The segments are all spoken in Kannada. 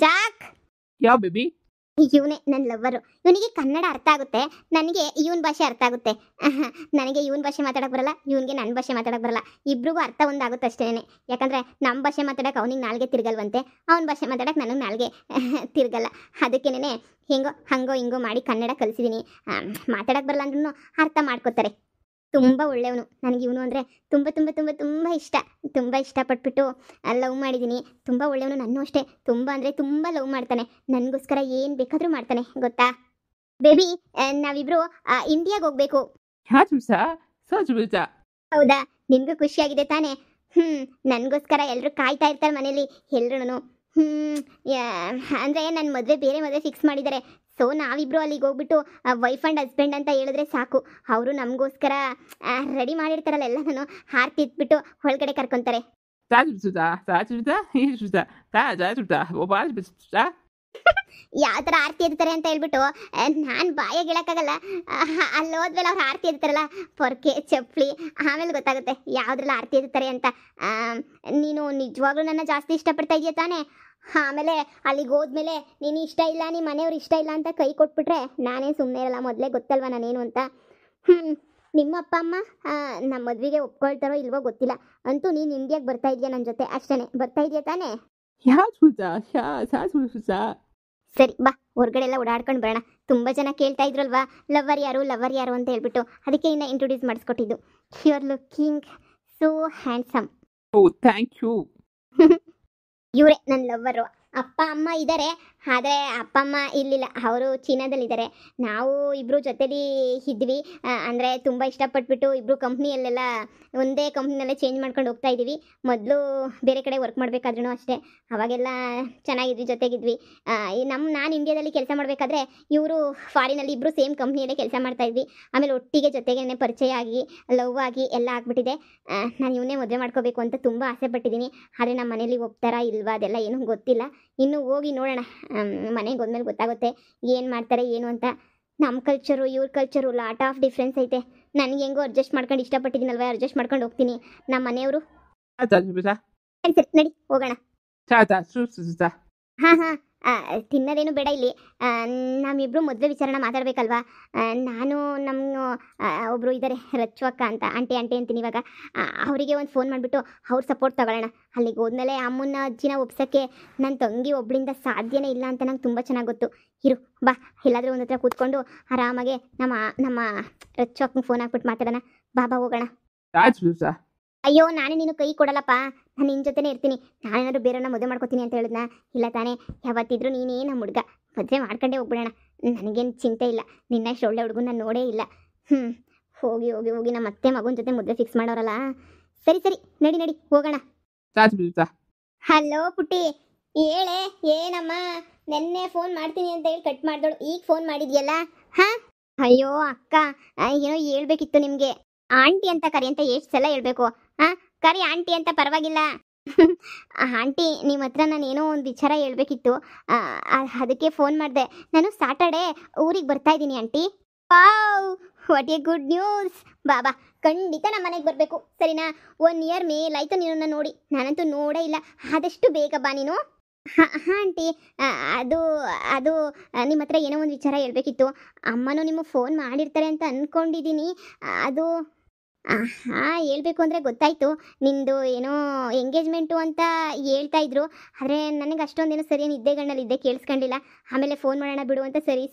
ಜಾಕ್. ಯಾವ ಬೇಬಿ? ಇವನೇ ನನ್ನ ಲವ್ವರು. ಇವನಿಗೆ ಕನ್ನಡ ಅರ್ಥ ಆಗುತ್ತೆ, ನನಗೆ ಇವನ್ ಭಾಷೆ ಅರ್ಥ ಆಗುತ್ತೆ. ನನಗೆ ಇವನ್ ಭಾಷೆ ಮಾತಾಡಕ್ ಬರಲ್ಲ, ಇವನಿಗೆ ನನ್ನ ಭಾಷೆ ಮಾತಾಡಕ್ ಬರಲ್ಲ. ಇಬ್ರಿಗೂ ಅರ್ಥ ಒಂದಾಗುತ್ತೆ ಅಷ್ಟೇನೆ. ಯಾಕಂದ್ರೆ ನಮ್ಮ ಭಾಷೆ ಮಾತಾಡಕ್ ಅವನಿಗೆ ನಾಲ್ಗೆ ತಿರ್ಗಲ್ವಂತೆ, ಅವನ ಭಾಷೆ ಮಾತಾಡಕ್ ನನಗೆ ನಾಲ್ಗೆ ತಿರ್ಗಲ್ಲ. ಅದಕ್ಕೇನೆ ಹಂಗೋ ಹಿಂಗೋ ಮಾಡಿ ಕನ್ನಡ ಕಲಿಸಿದೀನಿ. ಮಾತಾಡಕ್ ಬರಲ್ಲ ಅಂದ್ರೂ ಅರ್ಥ ಮಾಡ್ಕೋತಾರೆ. ತುಂಬ ಒಳ್ಳೆಯವನು. ನನಗೆ ಇವನು ಅಂದರೆ ತುಂಬ ತುಂಬ ತುಂಬ ತುಂಬ ಇಷ್ಟ. ತುಂಬ ಇಷ್ಟಪಟ್ಬಿಟ್ಟು ಲವ್ ಮಾಡಿದ್ದೀನಿ. ತುಂಬ ಒಳ್ಳೆಯವನು. ನನ್ನೂ ಅಷ್ಟೇ, ತುಂಬ ಅಂದರೆ ತುಂಬ ಲವ್ ಮಾಡ್ತಾನೆ. ನನಗೋಸ್ಕರ ಏನು ಬೇಕಾದರೂ ಮಾಡ್ತಾನೆ ಗೊತ್ತಾ ಬೇಬಿ. ನಾವಿಬ್ರು ಇಂಡಿಯಾಗೆ ಹೋಗ್ಬೇಕು. ಹೌದಾ? ನಿನಗೂ ಖುಷಿಯಾಗಿದೆ ತಾನೇ? ನನಗೋಸ್ಕರ ಎಲ್ಲರೂ ಕಾಯ್ತಾ ಇರ್ತಾರೆ ಮನೇಲಿ, ಎಲ್ರೂ. ಅಂದರೆ ನನ್ನ ಬೇರೆ ಮದುವೆ ಫಿಕ್ಸ್ ಮಾಡಿದ್ದಾರೆ. ಸೊ ನಾವಿಬ್ರು ಅಲ್ಲಿಗೆ ಹೋಗ್ಬಿಟ್ಟು ವೈಫ್ ಆ್ಯಂಡ್ ಹಸ್ಬೆಂಡ್ ಅಂತ ಹೇಳಿದ್ರೆ ಸಾಕು, ಅವರು ನಮಗೋಸ್ಕರ ರೆಡಿ ಮಾಡಿರ್ತಾರಲ್ಲ ಎಲ್ಲನೂ, ಹಾರ್ತಿ ಇಟ್ಬಿಟ್ಟು ಒಳಗಡೆ ಕರ್ಕೊತಾರೆ. ಯಾವ ಥರ ಆರತಿ ಎತ್ತಾರೆ ಅಂತ ಹೇಳ್ಬಿಟ್ಟು ನಾನು ಬಾಯಾಗ ಹೇಳೋಕ್ಕಾಗಲ್ಲ. ಅಲ್ಲಿ ಹೋದ್ಮೇಲೆ ಅವ್ರು ಆರತಿ ಎತ್ತಾರಲ್ಲ, ಪೊರ್ಕೆ ಚಪ್ಪಲಿ, ಆಮೇಲೆ ಗೊತ್ತಾಗುತ್ತೆ ಯಾವುದ್ರೆಲ್ಲ ಆರತಿ ಎತ್ತಾರೆ ಅಂತ. ನೀನು ನಿಜವಾಗ್ಲೂ ನನ್ನ ಜಾಸ್ತಿ ಇಷ್ಟಪಡ್ತಾ ಇದೆಯಾ ತಾನೇ? ಆಮೇಲೆ ಅಲ್ಲಿಗೆ ಹೋದ್ಮೇಲೆ ನೀನು ಇಷ್ಟ ಇಲ್ಲ, ನಿಮ್ಮ ಮನೆಯವ್ರು ಇಷ್ಟ ಇಲ್ಲ ಅಂತ ಕೈ ಕೊಟ್ಬಿಟ್ರೆ ನಾನೇ ಸುಮ್ಮನೆ ಇರಲ್ಲ. ಮೊದಲೇ ಗೊತ್ತಲ್ವ ನಾನೇನು ಅಂತ. ನಿಮ್ಮ ಅಪ್ಪ ಅಮ್ಮ ನಮ್ಮ ಮದುವೆಗೆ ಒಪ್ಕೊಳ್ತಾರೋ ಇಲ್ವೋ ಗೊತ್ತಿಲ್ಲ. ಅಂತೂ ನೀನು ಇಂಡಿಯಾಗೆ ಬರ್ತಾ ಇದೆಯಾ ನನ್ನ ಜೊತೆ, ಅಷ್ಟೇ. ಬರ್ತಾ ಇದೆಯಾ ತಾನೇ? ಸರಿ ಬಾ, ಹೊರಗಡೆ ಎಲ್ಲ ಓಡಾಡ್ಕೊಂಡು ಬರೋಣ. ತುಂಬ ಜನ ಕೇಳ್ತಾ ಇದ್ರಲ್ವಾ ಲವರ್ ಯಾರು ಅಂತ ಹೇಳ್ಬಿಟ್ಟು, ಅದಕ್ಕೆ ಇನ್ನು ಇಂಟ್ರೊಡ್ಯೂಸ್ ಮಾಡಿಸ್ಕೊಟ್ಟಿದ್ದು. You are looking so handsome. Thank you. ಇವರೇ ನನ್ನ ಲವ್ವರು. ಅಪ್ಪ ಅಮ್ಮ ಇದ್ದಾರೆ, ಆದರೆ ಅಪ್ಪ ಅಮ್ಮ ಇರಲಿಲ್ಲ, ಅವರು ಚೀನಾದಲ್ಲಿದ್ದಾರೆ. ನಾವು ಇಬ್ಬರು ಜೊತೆಲಿ ಇದ್ವಿ. ಅಂದರೆ ತುಂಬ ಇಷ್ಟಪಟ್ಬಿಟ್ಟು ಇಬ್ಬರು ಕಂಪ್ನಿಯಲ್ಲೆಲ್ಲ ಒಂದೇ ಕಂಪ್ನಿನಲ್ಲೇ ಚೇಂಜ್ ಮಾಡ್ಕೊಂಡು ಹೋಗ್ತಾ ಇದ್ದೀವಿ. ಮೊದಲು ಬೇರೆ ಕಡೆ ವರ್ಕ್ ಮಾಡಬೇಕಾದ್ರೂ ಅಷ್ಟೇ, ಅವಾಗೆಲ್ಲ ಚೆನ್ನಾಗಿದ್ವಿ, ಜೊತೆಗಿದ್ವಿ. ನಾನು ಇಂಡಿಯಾದಲ್ಲಿ ಕೆಲಸ ಮಾಡಬೇಕಾದ್ರೆ ಇವರು ಫಾರಿನಲ್ಲಿ, ಇಬ್ಬರು ಸೇಮ್ ಕಂಪ್ನಿಯಲ್ಲೇ ಕೆಲಸ ಮಾಡ್ತಾಯಿದ್ವಿ. ಆಮೇಲೆ ಒಟ್ಟಿಗೆ ಜೊತೆಗೇ ಪರಿಚಯ ಆಗಿ ಲವ್ ಆಗಿ ಎಲ್ಲ ಆಗಿಬಿಟ್ಟಿದೆ. ನಾನು ಇವನ್ನೇ ಮದುವೆ ಮಾಡ್ಕೋಬೇಕು ಅಂತ ತುಂಬ ಆಸೆ ಪಟ್ಟಿದ್ದೀನಿ. ಆದರೆ ನಮ್ಮ ಮನೇಲಿ ಒಪ್ತಾರಾ ಇಲ್ವಾ ಅದೆಲ್ಲ ಏನೂ ಗೊತ್ತಿಲ್ಲ. ಇನ್ನು ಹೋಗಿ ನೋಡೋಣ, ಮನೆಗೆ ಹೋದ್ಮೇಲೆ ಗೊತ್ತಾಗುತ್ತೆ ಏನು ಮಾಡ್ತಾರೆ ಏನು ಅಂತ. ನಮ್ಮ ಕಲ್ಚರು ಇವ್ರ ಕಲ್ಚರು ಲಾಟ್ ಆಫ್ ಡಿಫ್ರೆನ್ಸ್ ಐತೆ. ನನಗೆ ಹೆಂಗೋ ಅಡ್ಜಸ್ಟ್ ಮಾಡ್ಕೊಂಡು ಇಷ್ಟಪಟ್ಟಿದ್ದೀನಲ್ವ, ಅಡ್ಜಸ್ಟ್ ಮಾಡ್ಕೊಂಡು ಹೋಗ್ತೀನಿ. ನಮ್ಮ ಮನೆಯವರು ಸರಿ ನಡಿ ಹೋಗೋಣ. ಹಾಂ ತಿನ್ನೋದೇನು ಬೇಡ ಇಲ್ಲಿ. ನಮ್ಮಿಬ್ಬರು ಮದುವೆ ವಿಚಾರಣ ಮಾತಾಡಬೇಕಲ್ವಾ. ನಾನು ನಮ್ಮ ಒಬ್ಬರು ಇದ್ದಾರೆ ರಚ್ಚು ಅಕ್ಕ ಅಂತ, ಆಂಟಿ ಅಂತೀನಿ ಇವಾಗ. ಅವರಿಗೆ ಒಂದು ಫೋನ್ ಮಾಡಿಬಿಟ್ಟು ಅವ್ರ ಸಪೋರ್ಟ್ ತಗೊಳ್ಳೋಣ. ಅಲ್ಲಿಗೆ ಹೋದ್ಮೇಲೆ ಅಮ್ಮನ ಅಜ್ಜಿನ ಒಪ್ಸೋಕ್ಕೆ ನನ್ನ ತಂಗಿ ಒಬ್ಳಿಂದ ಸಾಧ್ಯನೇ ಇಲ್ಲ ಅಂತ ನಂಗೆ ತುಂಬ ಚೆನ್ನಾಗಿ ಗೊತ್ತು. ಇರು ಬಾ, ಎಲ್ಲಾದರೂ ಒಂದು ಹತ್ರ ಕೂತ್ಕೊಂಡು ಆರಾಮಾಗೆ ನಮ್ಮ ರಚ್ಚು ಅಕ್ಕಂಗೆ ಫೋನ್ ಹಾಕ್ಬಿಟ್ಟು ಮಾತಾಡೋಣ. ಬಾ ಹೋಗೋಣ. ಅಯ್ಯೋ ನಾನೇ ನೀನು ಕೈ ಕೊಡಲ್ಲಪ್ಪ, ನಾನು ನಿನ್ನ ಜೊತೆನೇ ಇರ್ತೀನಿ. ನಾನೇನಾದ್ರು ಬೇರೆಯವ್ರನ್ನ ಮದುವೆ ಮಾಡ್ಕೋತೀನಿ ಅಂತ ಹೇಳಿದ್ನ? ಇಲ್ಲ ತಾನೇ? ಯಾವತ್ತಿದ್ರೂ ನೀನೇ ನಮ್ಮ ಹುಡುಗ, ಮದುವೆ ಮಾಡ್ಕೊಂಡೇ ಹೋಗ್ಬಿಡೋಣ. ನನಗೇನು ಚಿಂತೆ ಇಲ್ಲ, ನಿನ್ನಷ್ಟು ಒಳ್ಳೆ ಹುಡುಗನ ನಾನು ನೋಡೇ ಇಲ್ಲ. ಹೋಗಿ ಹೋಗಿ ಹೋಗಿ ನಮ್ಮ ಅತ್ತೆ ಮಗನ ಜೊತೆ ಮದುವೆ ಫಿಕ್ಸ್ ಮಾಡೋರಲ್ಲ. ಸರಿ ನಡಿ ಹೋಗೋಣ. ಹಲೋ ಪುಟ್ಟಿ, ಹೇಳೆ. ಏನಮ್ಮ, ನೆನ್ನೆ ಫೋನ್ ಮಾಡ್ತೀನಿ ಅಂತ ಹೇಳಿ ಕಟ್ ಮಾಡಿದಳು, ಈಗ ಫೋನ್ ಮಾಡಿದ್ಯಲ್ಲ? ಹಾಂ ಅಯ್ಯೋ ಅಕ್ಕ, ಏನೋ ಹೇಳ್ಬೇಕಿತ್ತು ನಿಮಗೆ. ಆಂಟಿ ಅಂತ ಕರಿ ಅಂತ ಎಷ್ಟು ಸಲ ಹೇಳ್ಬೇಕು? ಕರಿ ಆಂಟಿ ಅಂತ, ಪರವಾಗಿಲ್ಲ. ಆಂಟಿ ನಿಮ್ಮ ಹತ್ರ ನಾನು ಏನೋ ಒಂದು ವಿಚಾರ ಹೇಳ್ಬೇಕಿತ್ತು, ಅದಕ್ಕೆ ಫೋನ್ ಮಾಡಿದೆ. ನಾನು ಸಾಟರ್ಡೆ ಊರಿಗೆ ಬರ್ತಾ ಇದ್ದೀನಿ aunty. Wow, what a good news. ಬಾ ಖಂಡಿತ ನಮ್ಮ ಮನೆಗೆ ಬರಬೇಕು, ಸರಿನಾ? 1 ಇಯರ್ ಮೇಲಾಯ್ತು ನಿನ್ನನ್ನು ನೋಡಿ, ನಾನಂತೂ ನೋಡೇ ಇಲ್ಲ. ಆದಷ್ಟು ಬೇಗ ಬಾ ನೀನು. ಹಾಂ ಆಂಟಿ, ಅದು ನಿಮ್ಮ ಹತ್ರ ಏನೋ ಒಂದು ವಿಚಾರ ಹೇಳ್ಬೇಕಿತ್ತು. ಅಮ್ಮನೂ ನಿಮಗೆ ಫೋನ್ ಮಾಡಿರ್ತಾರೆ ಅಂತ ಅಂದ್ಕೊಂಡಿದ್ದೀನಿ. ಅದು ಹೇಳ್ಬೇಕು ಅಂದರೆ ಗೊತ್ತಾಯಿತು, ನಿಂದು ಏನೋ ಎಂಗೇಜ್ಮೆಂಟು ಅಂತ ಹೇಳ್ತಾ ಇದ್ರು. ಆದರೆ ನನಗೆ ಅಷ್ಟೊಂದೇನೋ ಸರಿ ನಿದ್ದೆಗಣ್ಣಲ್ಲಿದ್ದೆ, ಕೇಳಿಸ್ಕೊಂಡಿಲ್ಲ. ಆಮೇಲೆ ಫೋನ್ ಮಾಡೋಣ ಬಿಡು ಅಂತ ಸರಿ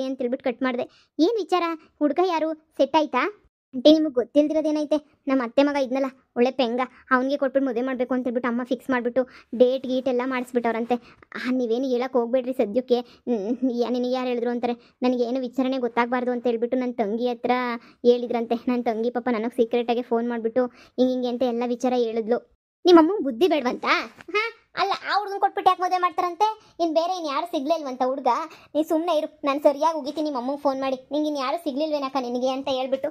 ಅಂತ ಹೇಳ್ಬಿಟ್ಟು ಕಟ್ ಮಾಡಿದೆ. ಏನು ವಿಚಾರ? ಹುಡುಗ ಯಾರು? ಸೆಟ್ ಆಯ್ತಾ? ಆಂಟಿ ನಿಮಗೆ ಗೊತ್ತಿಲ್ದಿರೋದೇನೈತೆ, ನಮ್ಮ ಅತ್ತೆ ಮಗ ಇದ್ನಲ್ಲ ಒಳ್ಳೆ ಪೆಂಗ, ಅವನಿಗೆ ಕೊಟ್ಬಿಟ್ಟು ಮದುವೆ ಮಾಡಬೇಕು ಅಂತ ಹೇಳ್ಬಿಟ್ಟು ಅಮ್ಮ ಫಿಕ್ಸ್ ಮಾಡಿಬಿಟ್ಟು ಡೇಟ್ ಗೀಟ್ ಎಲ್ಲ ಮಾಡಿಸ್ಬಿಟ್ಟವ್ರಂತೆ. ನೀವೇನು ಹೇಳಕ್ಕೆ ಹೋಗ್ಬೇಡ್ರಿ ಸದ್ಯಕ್ಕೆ. ನಿನಗೆ ಯಾರು ಹೇಳಿದ್ರು ಅಂತಾರೆ. ನನಗೇನು ವಿಚಾರಣೆ ಗೊತ್ತಾಗಬಾರ್ದು ಅಂತ ಹೇಳ್ಬಿಟ್ಟು ನನ್ನ ತಂಗಿ ಹತ್ರ ಹೇಳಿದ್ರಂತೆ. ನನ್ನ ತಂಗಿ ಪಾಪ ನನಗೆ ಸೀಕ್ರೆಟಾಗಿ ಫೋನ್ ಮಾಡಿಬಿಟ್ಟು ಹಿಂಗೆ ಅಂತ ಎಲ್ಲ ವಿಚಾರ ಹೇಳಿದ್ಲು. ನಿಮ್ಮಮ್ಮ ಬುದ್ಧಿ ಬೇಡವಂತ? ಹಾಂ ಅಲ್ಲ, ಆ ಹುಡುಗನ ಕೊಟ್ಬಿಟ್ಟು ಯಾಕೆ ಮದುವೆ ಮಾಡ್ತಾರಂತೆ? ಇನ್ನು ಬೇರೆ ಇನ್ನು ಯಾರು ಸಿಗ್ಲಿಲ್ವಂತ ಹುಡುಗ? ನೀನು ಸುಮ್ಮನೆ ಇರು, ನಾನು ಸರಿಯಾಗಿ ಹೋಗಿತೀನಿ ನಿಮ್ಮ ಅಮ್ಮಂಗೆ ಫೋನ್ ಮಾಡಿ, ನಿಂಗೆ ಇನ್ನು ಯಾರು ಸಿಗ್ಲಿಲ್ವೇನಕ್ಕ ನಿನಗೆ ಅಂತ ಹೇಳ್ಬಿಟ್ಟು.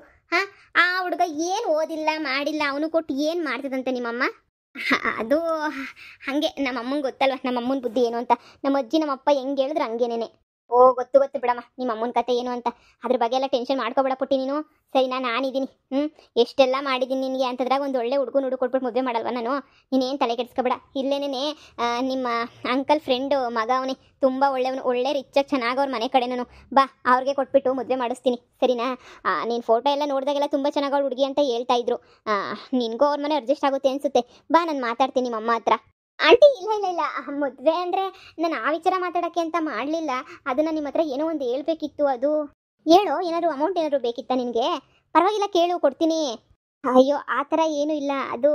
ಆ ಹುಡುಗ ಏನು ಓದಿಲ್ಲ ಮಾಡಿಲ್ಲ, ಅವನು ಕೊಟ್ಟು ಏನು ಮಾಡ್ತದಂತೆ ನಿಮ್ಮಮ್ಮ? ಅದು ಹಾಗೆ, ನಮ್ಮ ಅಮ್ಮಂಗೆ ಗೊತ್ತಲ್ವ ನಮ್ಮ ಅಮ್ಮನ ಬುದ್ಧಿ ಏನು ಅಂತ. ನಮ್ಮ ಅಜ್ಜಿ ನಮ್ಮ ಅಪ್ಪ ಹೆಂಗೆ ಹೇಳಿದ್ರು ಹಂಗೇನೇನೆ. ಓ ಗೊತ್ತು ಗೊತ್ತು ಬಿಡಮ್ಮ ನಿಮ್ಮ ಅಮ್ಮನ ಕತೆ ಏನು ಅಂತ. ಅದ್ರ ಬಗ್ಗೆ ಎಲ್ಲ ಟೆನ್ಷನ್ ಮಾಡ್ಕೋಬೇಡ ಪುಟ್ಟಿ ನೀನು. ಸರಿನಾ, ನಾನಿದ್ದೀನಿ. ಎಷ್ಟೆಲ್ಲ ಮಾಡಿದ್ದೀನಿ ನಿನಗೆ ಅಂತದ್ರಾಗ ಒಂದು ಒಳ್ಳೆ ಹುಡುಗ ಕೊಟ್ಬಿಟ್ಟು ಮದುವೆ ಮಾಡಲ್ವಾ ನಾನು? ನೀನೇನು ತಲೆ ಕೆಡಿಸ್ಕೊಬೇಡ. ಇಲ್ಲೇನೇ ನಿಮ್ಮ ಅಂಕಲ್ ಫ್ರೆಂಡು ಮಗ ಅವನೇ, ತುಂಬ ಒಳ್ಳೆಯವನು, ಒಳ್ಳೆ ರಿಚಾಗಿ ಚೆನ್ನಾಗವ್ರ ಮನೆ ಕಡೆನೂ. ಬಾ ಅವ್ರಿಗೆ ಕೊಟ್ಬಿಟ್ಟು ಮದುವೆ ಮಾಡಿಸ್ತೀನಿ ಸರಿನಾ. ನೀನು ಫೋಟೋ ಎಲ್ಲ ನೋಡಿದಾಗೆಲ್ಲ ತುಂಬ ಚೆನ್ನಾಗವ್ಳು ಹುಡುಗಿ ಅಂತ ಹೇಳ್ತಾ ಇದ್ರು. ನಿನಗೂ ಅವ್ರ ಮನೆ ಅಡ್ಜಸ್ಟ್ ಆಗುತ್ತೆ ಅನ್ಸುತ್ತೆ. ಬಾ ನಾನು ಮಾತಾಡ್ತೀನಿ ನಿಮ್ಮ ಅಮ್ಮ ಹತ್ರ. ಆಂಟಿ ಇಲ್ಲ ಇಲ್ಲ ಇಲ್ಲ, ಮದುವೆ ಅಂದರೆ ನಾನು ಆ ವಿಚಾರ ಮಾತಾಡೋಕ್ಕೆ ಅಂತ ಮಾಡಲಿಲ್ಲ. ಅದನ್ನು ನಿಮ್ಮ ಹತ್ರ ಏನೋ ಒಂದು ಹೇಳ್ಬೇಕಿತ್ತು. ಅದು ಹೇಳು, ಏನಾದ್ರು ಅಮೌಂಟ್ ಏನಾದ್ರು ಬೇಕಿತ್ತಾ ನಿನಗೆ? ಪರವಾಗಿಲ್ಲ ಕೇಳು, ಕೊಡ್ತೀನಿ. ಅಯ್ಯೋ ಆ ಥರ ಏನೂ ಇಲ್ಲ. ಅದು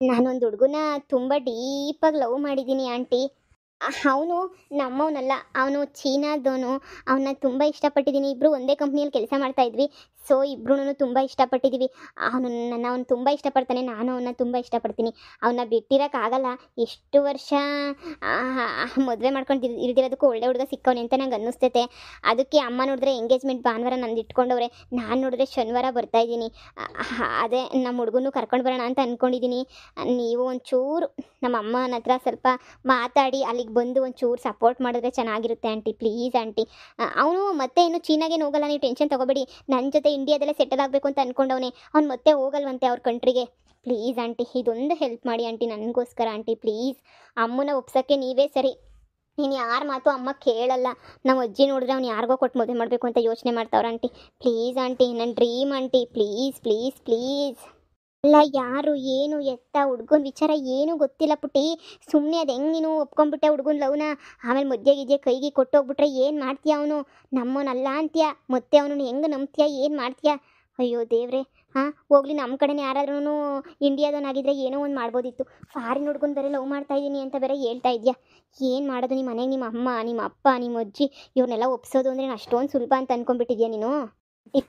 ನಾನೊಂದು ಹುಡುಗನ ತುಂಬ ಡೀಪಾಗಿ ಲವ್ ಮಾಡಿದ್ದೀನಿ ಆಂಟಿ. ಅವನು ನಮ್ಮವನಲ್ಲ, ಅವನು ಚೀನಾದವನು. ಅವನ್ನ ತುಂಬ ಇಷ್ಟಪಟ್ಟಿದ್ದೀನಿ. ಇಬ್ಬರು ಒಂದೇ ಕಂಪ್ನಿಯಲ್ಲಿ ಕೆಲಸ ಮಾಡ್ತಾ ಇದ್ವಿ. ಸೊ ಇಬ್ಬರೂ ತುಂಬ ಇಷ್ಟಪಟ್ಟಿದ್ದೀವಿ. ಅವನು ತುಂಬ ಇಷ್ಟಪಡ್ತಾನೆ, ನಾನು ಅವನ್ನ ತುಂಬ ಇಷ್ಟಪಡ್ತೀನಿ. ಅವನ್ನ ಬಿಟ್ಟಿರೋಕ್ಕಾಗಲ್ಲ. ಎಷ್ಟು ವರ್ಷ ಮದುವೆ ಮಾಡ್ಕೊಂಡು ಇಲ್ದಿರೋದಕ್ಕೂ ಒಳ್ಳೆ ಹುಡುಗ ಸಿಕ್ಕವನೆ ಅಂತ ನಂಗೆ ಅನ್ನಿಸ್ತೈತೆ. ಅದಕ್ಕೆ ಅಮ್ಮ ನೋಡಿದ್ರೆ ಎಂಗೇಜ್ಮೆಂಟ್ ಭಾನುವಾರ ನಂದು ಇಟ್ಕೊಂಡವ್ರೆ, ನಾನು ನೋಡಿದ್ರೆ ಶನಿವಾರ ಬರ್ತಾಯಿದ್ದೀನಿ. ಅದೇ ನಮ್ಮ ಹುಡುಗನೂ ಕರ್ಕೊಂಡು ಬರೋಣ ಅಂತ ಅಂದ್ಕೊಂಡಿದ್ದೀನಿ. ನೀವು ಒಂಚೂರು ನಮ್ಮ ಅಮ್ಮನ ಹತ್ರ ಸ್ವಲ್ಪ ಮಾತಾಡಿ ಅಲ್ಲಿಗೆ ಬಂದು ಒಂಚೂರು ಸಪೋರ್ಟ್ ಮಾಡಿದ್ರೆ ಚೆನ್ನಾಗಿರುತ್ತೆ ಆಂಟಿ, ಪ್ಲೀಸ್ ಆಂಟಿ. ಅವನು ಮತ್ತೆ ಇನ್ನು ಚೀನಾಗೇನು ಹೋಗಲ್ಲ, ನೀವು ಟೆನ್ಷನ್ ತೊಗೋಬೇಡಿ. ನನ್ನ ಜೊತೆ ಇಂಡಿಯಾದಲ್ಲೇ ಸೆಟಲ್ ಆಗಬೇಕು ಅಂತ ಅಂದ್ಕೊಂಡವನೇ. ಅವ್ನು ಮತ್ತೆ ಹೋಗಲ್ವಂತೆ ಅವ್ರ ಕಂಟ್ರಿಗೆ. ಪ್ಲೀಸ್ ಆಂಟಿ, ಇದೊಂದು ಹೆಲ್ಪ್ ಮಾಡಿ ಆಂಟಿ ನನಗೋಸ್ಕರ ಆಂಟಿ, ಪ್ಲೀಸ್. ಅಮ್ಮನ ಒಪ್ಸೋಕ್ಕೆ ನೀವೇ ಸರಿ. ನೀನು ಯಾರ ಮಾತು ಅಮ್ಮ ಕೇಳಲ್ಲ. ನಮ್ಮ ಅಜ್ಜಿ ನೋಡಿದ್ರೆ ಅವ್ನು ಯಾರಿಗೋ ಕೊಟ್ಟು ಮದುವೆ ಮಾಡಬೇಕು ಅಂತ ಯೋಚನೆ ಮಾಡ್ತಾವ್ರ ಆಂಟಿ. ಪ್ಲೀಸ್ ಆಂಟಿ, ನನ್ನ dream aunty, please please please. ಅಲ್ಲ ಯಾರು ಏನು ಎತ್ತ ಹುಡ್ಗನ ವಿಚಾರ ಏನೂ ಗೊತ್ತಿಲ್ಲ ಪುಟ್ಟಿ. ಸುಮ್ಮನೆ ಅದು ಹೆಂಗೆ ನೀನು ಒಪ್ಕೊಂಡ್ಬಿಟ್ಟೆ ಹುಡ್ಗನ ಲವ್ನ? ಆಮೇಲೆ ಮಧ್ಯೆ ಕೈಗೆ ಕೊಟ್ಟೋಗ್ಬಿಟ್ರೆ ಏನು ಮಾಡ್ತೀಯ? ಅವನು ನಮ್ಮವನಲ್ಲ ಅಂತೀಯ, ಮತ್ತೆ ಅವನನ್ನು ಹೆಂಗೆ ನಂಬ್ತೀಯ? ಏನು ಮಾಡ್ತೀಯ? ಅಯ್ಯೋ ದೇವ್ರೆ. ಹೋಗ್ಲಿ, ನಮ್ಮ ಕಡೆನೇ ಯಾರಾದ್ರೂ ಇಂಡಿಯಾದವನಾಗಿದ್ದರೆ ಏನೋ ಒಂದು ಮಾಡ್ಬೋದಿತ್ತು. ಫಾರಿನ್ ಹುಡ್ಗನ ಬೇರೆ ಲವ್ ಮಾಡ್ತಾ ಇದ್ದೀನಿ ಅಂತ ಬೇರೆ ಹೇಳ್ತಾ ಇದೆಯಾ? ಏನು ಮಾಡೋದು? ನಿಮ್ಮ ಮನೆಗೆ ನಿಮ್ಮ ಅಮ್ಮ, ನಿಮ್ಮ ಅಪ್ಪ, ನಿಮ್ಮ ಅಜ್ಜಿ ಇವ್ರನ್ನೆಲ್ಲ ಒಪ್ಸೋದು ಅಂದರೆ ಅಷ್ಟೊಂದು ಸುಲಭ ಅಂತ ಅಂದ್ಕೊಂಡ್ಬಿಟ್ಟಿದ್ಯಾ ನೀನು?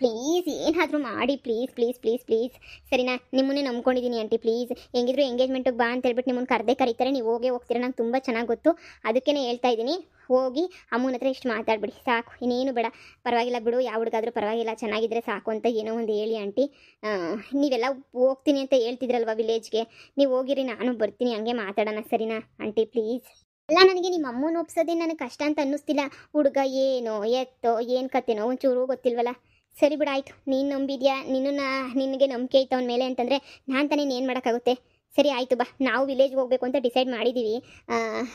ಪ್ಲೀಸ್ ಏನಾದರೂ ಮಾಡಿ, ಪ್ಲೀಸ್ ಪ್ಲೀಸ್ ಪ್ಲೀಸ್ ಪ್ಲೀಸ್. ಸರಿನಾ, ನಿಮ್ಮನ್ನೇ ನಂಬ್ಕೊಂಡಿದ್ದೀನಿ ಆಂಟಿ, ಪ್ಲೀಸ್. ಹೆಂಗಿದ್ರು ಎಂಗೇಜ್ಮೆಂಟಿಗೆ ಬಾ ಅಂತ ಹೇಳ್ಬಿಟ್ಟು ನಿಮ್ಮನ್ನು ಕರೀತಾರೆ, ನೀವು ಹೋಗ್ತೀರಾ, ನಂಗೆ ತುಂಬ ಚೆನ್ನಾಗಿ ಗೊತ್ತು. ಅದಕ್ಕೇ ಹೇಳ್ತಾ ಇದ್ದೀನಿ, ಹೋಗಿ ಅಮ್ಮನ ಹತ್ರ ಇಷ್ಟು ಮಾತಾಡ್ಬಿಡಿ ಸಾಕು, ಇನ್ನೇನು ಬೇಡ. ಪರವಾಗಿಲ್ಲ ಬಿಡು, ಯಾವ ಹುಡುಗಾದ್ರೂ ಪರವಾಗಿಲ್ಲ, ಚೆನ್ನಾಗಿದ್ದರೆ ಸಾಕು ಅಂತ ಏನೋ ಒಂದು ಹೇಳಿ ಆಂಟಿ. ನೀವೆಲ್ಲ ಹೋಗ್ತೀನಿ ಅಂತ ಹೇಳ್ತಿದ್ರಲ್ವ ವಿಲೇಜ್ಗೆ, ನೀವು ಹೋಗಿರಿ, ನಾನು ಬರ್ತೀನಿ, ಹಂಗೆ ಮಾತಾಡೋಣ ಸರಿನಾ ಆಂಟಿ, ಪ್ಲೀಸ್. ಅಲ್ಲ, ನನಗೆ ನಿಮ್ಮ ಅಮ್ಮನ ಒಪ್ಸೋದೇ ನನಗೆ ಕಷ್ಟ ಅಂತ ಅನ್ನಿಸ್ತಿಲ್ಲ. ಹುಡುಗ ಏನೋ ಎತ್ತೋ ಏನು ಕತೆನೋ ಒಂಚೂರು ಗೊತ್ತಿಲ್ವಲ್ಲ. ಸರಿ ಬಿಡಾಯ್ತು, ನೀನು ನಂಬಿದ್ಯಾ, ನಿನಗೆ ನಂಬಿಕೆ ಐತೆ ಅವನ ಮೇಲೆ ಅಂತಂದರೆ ನಾನು ತಾನೇ ಏನು ಮಾಡೋಕ್ಕಾಗುತ್ತೆ. ಸರಿ ಆಯಿತು ಬಾ, ನಾವು ವಿಲೇಜ್ಗೆ ಹೋಗಬೇಕು ಅಂತ ಡಿಸೈಡ್ ಮಾಡಿದ್ದೀವಿ.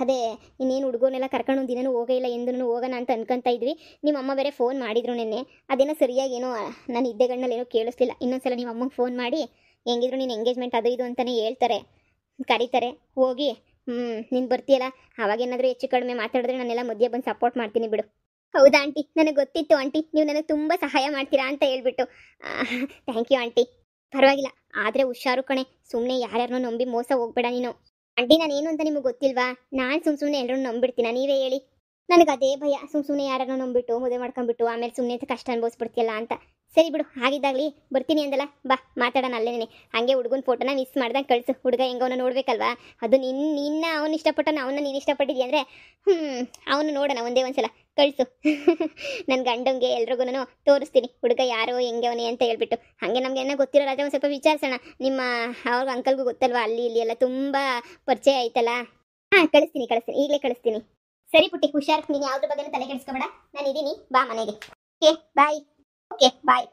ಅದೇ ಇನ್ನೇನು ಹುಡುಗನೆಲ್ಲ ಕರ್ಕೊಂಡು ಒಂದು ದಿನವೂ ಹೋಗೇ ಇಲ್ಲ, ಎಂದೂ ಹೋಗೋಣ ಅಂತ ಅನ್ಕೊತಾ ಇದ್ವಿ. ನಿಮ್ಮ ಅಮ್ಮ ಬೇರೆ ಫೋನ್ ಮಾಡಿದ್ರು ನೆನ್ನೆ. ಅದೇನೋ ಸರಿಯಾಗಿ ಏನೋ ನಾನು ನಿದ್ದೆಗಣ್ಣಲ್ಲಿ ಏನೋ ಕೇಳಿಸ್ಲಿಲ್ಲ. ಇನ್ನೊಂದ್ಸಲ ನಿಮ್ಮ ಅಮ್ಮಂಗೆ ಫೋನ್ ಮಾಡಿ, ಹೆಂಗಿದ್ರು ನೀನು ಎಂಗೇಜ್ಮೆಂಟ್ ಅದು ಇದು ಅಂತಲೇ ಹೇಳ್ತಾರೆ, ಕರೀತಾರೆ, ಹೋಗಿ ನೀನು ಬರ್ತೀಯಲ್ಲ, ಅವಾಗೇನಾದರೂ ಹೆಚ್ಚು ಕಡಿಮೆ ಮಾತಾಡಿದ್ರೆ ನಾನೆಲ್ಲ ಮಧ್ಯೆ ಬಂದು ಸಪೋರ್ಟ್ ಮಾಡ್ತೀನಿ ಬಿಡು. ಹೌದಾ ಆಂಟಿ, ನನಗೆ ಗೊತ್ತಿತ್ತು ಆಂಟಿ ನೀವು ನನಗೆ ತುಂಬ ಸಹಾಯ ಮಾಡ್ತೀರಾ ಅಂತ ಹೇಳ್ಬಿಟ್ಟು. Thank you aunty. ಪರವಾಗಿಲ್ಲ, ಆದರೆ ಹುಷಾರು ಕಣೆ, ಸುಮ್ಮನೆ ಯಾರ್ಯಾರನ್ನೂ ನಂಬಿ ಮೋಸ ಹೋಗ್ಬೇಡ ನೀನು. ಆಂಟಿ ನಾನೇನು ಅಂತ ನಿಮಗೆ ಗೊತ್ತಿಲ್ವಾ? ನಾನು ಸುಮ್ಮನೆ ಎಲ್ಲರೂ ನಂಬಿಡ್ತೀನ? ನೀವೇ ಹೇಳಿ. ನನಗೆ ಅದೇ ಭಯ, ಸುಮ್ಮನೆ ಯಾರನ್ನೂ ನಂಬಿಟ್ಟು ಮದುವೆ ಮಾಡ್ಕೊಂಡ್ಬಿಟ್ಟು ಆಮೇಲೆ ಸುಮ್ಮನೆ ಕಷ್ಟ ಅನ್ಭವಿಸ್ಬಿಡ್ತೀಯಲ್ಲ ಅಂತ. ಸರಿ ಬಿಡು, ಹಾಗಿದ್ದಾಗಲಿ ಬರ್ತೀನಿ ಅಂದಲ್ಲ, ಬಾ ಮಾತಾಡೋಣ ಅಲ್ಲೇನೆ. ಹಾಗೆ ಹುಡುಗನ ಫೋಟೋನ ಮಿಸ್ ಮಾಡ್ದಂಗೆ ಕಳಿಸು. ಹುಡುಗ ಹೆಂಗವನ್ನ ನೋಡ್ಬೇಕಲ್ವಾ? ಅದು ನಿನ್ನ ಅವನು ಇಷ್ಟಪಟ್ಟನ, ಅವನ್ನ ನೀನು ಇಷ್ಟಪಟ್ಟಿದ್ಯ ಅಂದರೆ ಅವನು ನೋಡೋಣ ಒಂದೇ ಒಂದ್ಸಲ, ಕಳಿಸು. ನನ್ನ ಗಂಡಂಗೆ ಎಲ್ರಿಗೂ ತೋರಿಸ್ತೀನಿ ಹುಡುಗ ಯಾರೋ ಹೆಂಗವನೇ ಅಂತ ಹೇಳ್ಬಿಟ್ಟು. ಹಾಗೆ ನಮಗೆ ಏನೋ ಗೊತ್ತಿರೋ ರಾಜ ಒಂದು ಸ್ವಲ್ಪ ವಿಚಾರಿಸೋಣ. ನಿಮ್ಮ ಅವ್ರ ಅಂಕಲ್ಗೂ ಗೊತ್ತಲ್ವಾ, ಅಲ್ಲಿ ಇಲ್ಲಿ ಎಲ್ಲ ತುಂಬ ಪರಿಚಯ ಆಯ್ತಲ್ಲ. ಕಳಿಸ್ತೀನಿ ಈಗಲೇ ಕಳಿಸ್ತೀನಿ. ಸರಿ ಪುಟ್ಟಿ, ಹುಷಾರು. ನೀನು ಯಾವುದ್ರ ಬಗ್ಗೆ ತಲೆ ಕೆಡಿಸ್ಕೊಬೇಡ, ನಾನು ಇದ್ದೀನಿ, ಬಾ ಮನೆಗೆ. Okay bye. ಓಕೆ ಬಾಯ್.